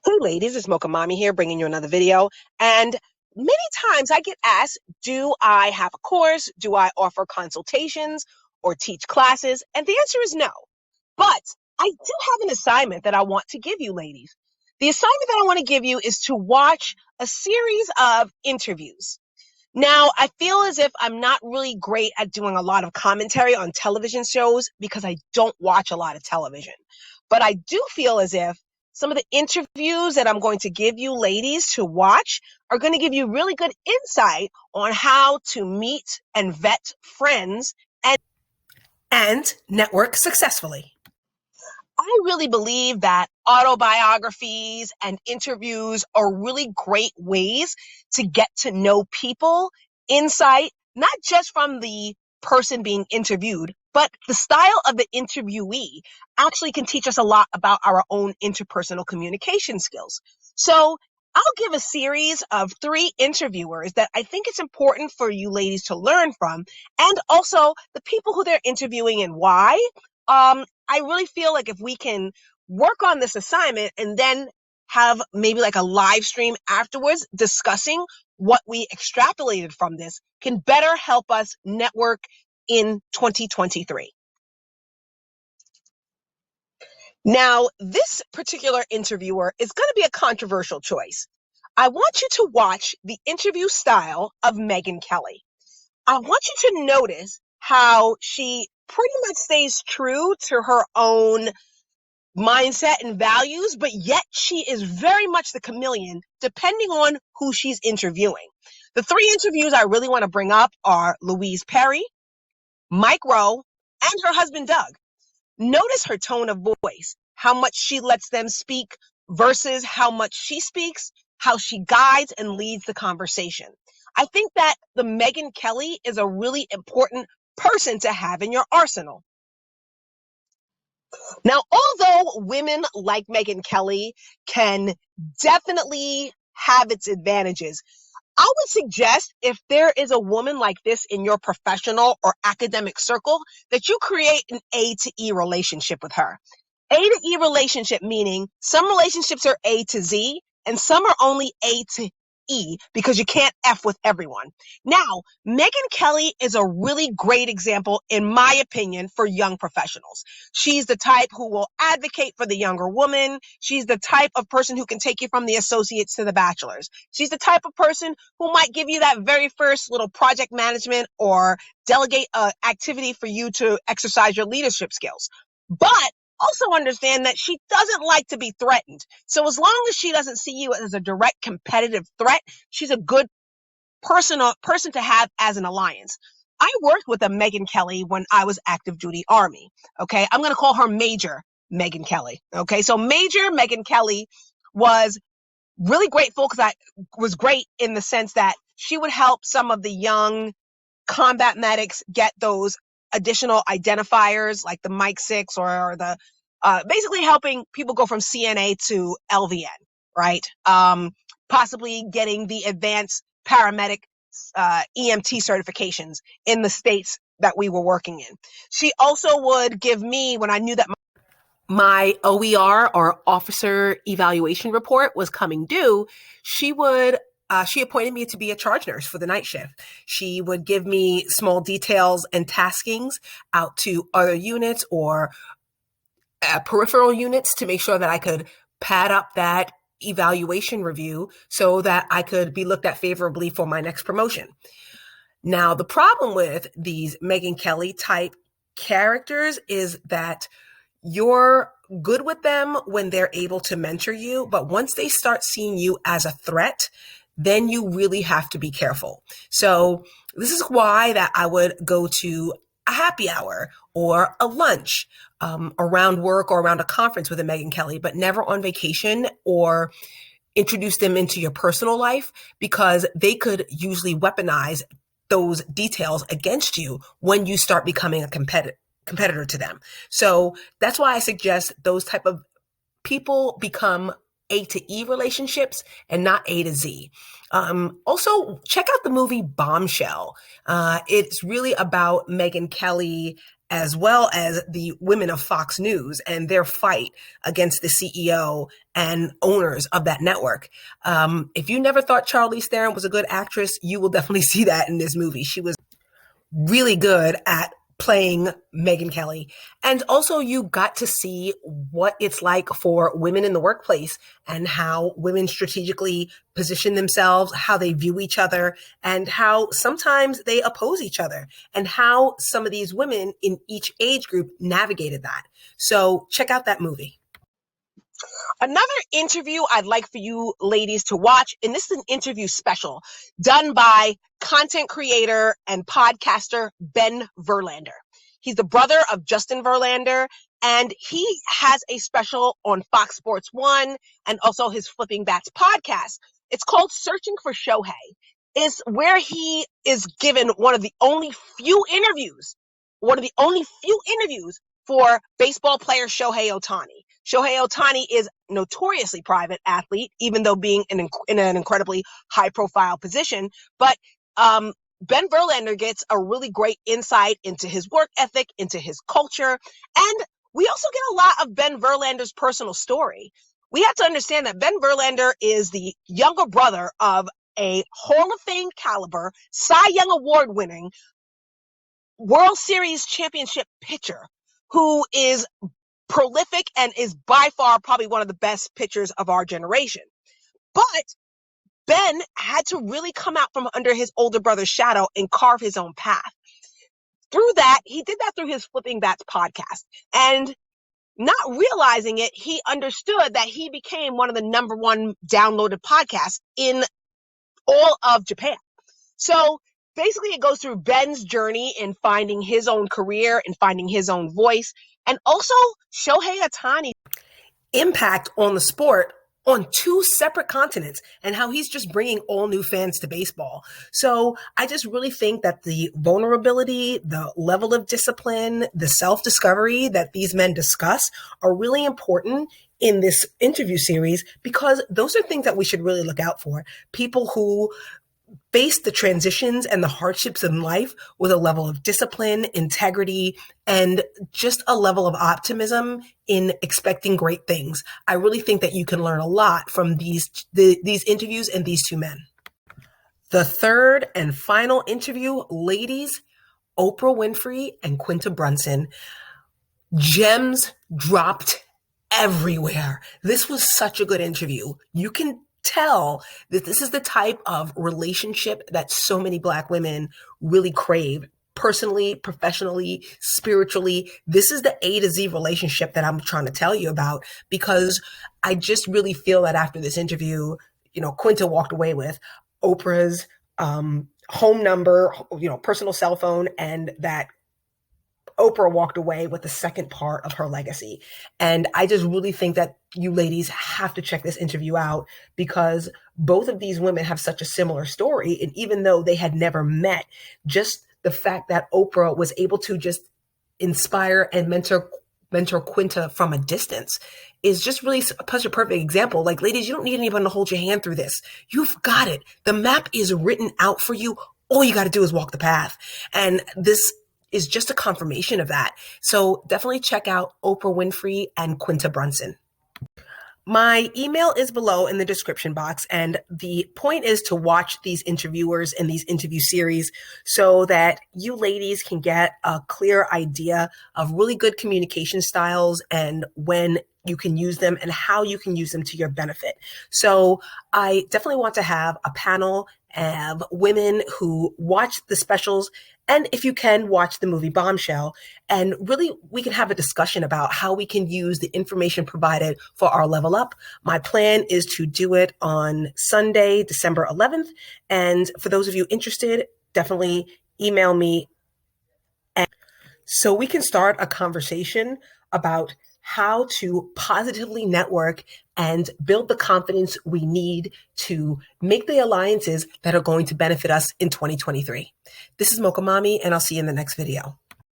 Hey ladies, it's Mocha Mommy here bringing you another video. And many times I get asked, do I have a course? Do I offer consultations or teach classes? And the answer is no. But I do have an assignment that I want to give you ladies. The assignment that I want to give you is to watch a series of interviews. Now, I feel as if I'm not really great at doing a lot of commentary on television shows because I don't watch a lot of television. But I do feel as if some of the interviews that I'm going to give you ladies to watch are going to give you really good insight on how to meet and vet friends and network successfully. I really believe that autobiographies and interviews are really great ways to get to know people, insight, not just from the person being interviewed, but the style of the interviewee actually can teach us a lot about our own interpersonal communication skills. So I'll give a series of 3 interviewers that I think it's important for you ladies to learn from, and also the people who they're interviewing and why. I really feel like if we can work on this assignment and then have maybe like a live stream afterwards discussing what we extrapolated from this can better help us network in 2023. Now, this particular interviewer is going to be a controversial choice. I want you to watch the interview style of Megyn Kelly. I want you to notice how she pretty much stays true to her own mindset and values, but yet she is very much the chameleon depending on who she's interviewing. The 3 interviews I really want to bring up are Louise Perry, Mike Rowe, and her husband Doug. Notice her tone of voice, how much she lets them speak versus how much she speaks, how she guides and leads the conversation. I think that the Megyn Kelly is a really important person to have in your arsenal. Now, although women like Megyn Kelly can definitely have its advantages, I would suggest if there is a woman like this in your professional or academic circle, that you create an A to E relationship with her. A to E relationship meaning some relationships are A to Z and some are only A to E because you can't F with everyone. Now, Megyn Kelly is a really great example, in my opinion, for young professionals. She's the type who will advocate for the younger woman. She's the type of person who can take you from the associates to the bachelor's. She's the type of person who might give you that very first little project management or delegate an activity for you to exercise your leadership skills. But also understand that she doesn't like to be threatened. So as long as she doesn't see you as a direct competitive threat, she's a good person to have as an alliance. I worked with a Megyn Kelly when I was active duty Army. Okay. I'm going to call her Major Megyn Kelly. Okay. So Major Megyn Kelly was really grateful because I was great in the sense that she would help some of the young combat medics get those additional identifiers like the Mike 6 or the basically helping people go from CNA to LVN, right? Possibly getting the advanced paramedic EMT certifications in the states that we were working in. She also would give me, when I knew that my OER or officer evaluation report was coming due, she appointed me to be a charge nurse for the night shift. She would give me small details and taskings out to other units or peripheral units to make sure that I could pad up that evaluation review so that I could be looked at favorably for my next promotion. Now, the problem with these Megyn Kelly type characters is that you're good with them when they're able to mentor you, but once they start seeing you as a threat, then you really have to be careful. So this is why that I would go to a happy hour or a lunch around work or around a conference with a Megyn Kelly, but never on vacation or introduce them into your personal life, because they could usually weaponize those details against you when you start becoming a competitor to them. So that's why I suggest those type of people become A to E relationships and not A to Z. Also, check out the movie Bombshell. It's really about Megyn Kelly as well as the women of Fox News and their fight against the CEO and owners of that network. If you never thought Charlize Theron was a good actress, you will definitely see that in this movie. She was really good at playing Megyn Kelly. And also you got to see what it's like for women in the workplace and how women strategically position themselves, how they view each other, and how sometimes they oppose each other, and how some of these women in each age group navigated that. So check out that movie. Another interview I'd like for you ladies to watch, and this is an interview special done by content creator and podcaster Ben Verlander. He's the brother of Justin Verlander, and he has a special on Fox Sports 1 and also his Flipping Bats podcast. It's called Searching for Shohei. It's where he is given one of the only few interviews for baseball player Shohei Otani. Shohei Otani is a notoriously private athlete, even though being in an incredibly high-profile position. But Ben Verlander gets a really great insight into his work ethic, into his culture, and we also get a lot of Ben Verlander's personal story. We have to understand that Ben Verlander is the younger brother of a Hall of Fame caliber, Cy Young Award-winning, World Series championship pitcher who is prolific and is by far probably one of the best pitchers of our generation. But Ben had to really come out from under his older brother's shadow and carve his own path. Through that, he did that through his Flipping Bats podcast. And not realizing it, he understood that he became one of the number one downloaded podcasts in all of Japan. So basically, it goes through Ben's journey in finding his own career and finding his own voice, and also Shohei Otani's impact on the sport on two separate continents and how he's just bringing all new fans to baseball. So I just really think that the vulnerability, the level of discipline, the self-discovery that these men discuss are really important in this interview series, because those are things that we should really look out for. People who face the transitions and the hardships in life with a level of discipline, integrity, and just a level of optimism in expecting great things. I really think that you can learn a lot from these interviews and these two men. The third and final interview, ladies, Oprah Winfrey and Quinta Brunson. Gems dropped everywhere. This was such a good interview. You can tell that this is the type of relationship that so many Black women really crave, personally, professionally, spiritually. This is the A to Z relationship that I'm trying to tell you about, because I just really feel that after this interview, Quinta walked away with Oprah's home number, personal cell phone, and that Oprah walked away with the second part of her legacy. And I just really think that you ladies have to check this interview out, because both of these women have such a similar story. And even though they had never met, just the fact that Oprah was able to just inspire and mentor Quinta from a distance is just really such a perfect example. Like, ladies, you don't need anyone to hold your hand through this. You've got it. The map is written out for you. All you got to do is walk the path. And this is just a confirmation of that. So definitely check out Oprah Winfrey and Quinta Brunson. My email is below in the description box, and the point is to watch these interviewers and these interview series so that you ladies can get a clear idea of really good communication styles and when you can use them and how you can use them to your benefit. So I definitely want to have a panel of women who watch the specials, and if you can, watch the movie Bombshell, and really we can have a discussion about how we can use the information provided for our level up. My plan is to do it on Sunday, December 11th. And for those of you interested, definitely email me so we can start a conversation about how to positively network and build the confidence we need to make the alliances that are going to benefit us in 2023. This is Mocha Mommy, and I'll see you in the next video.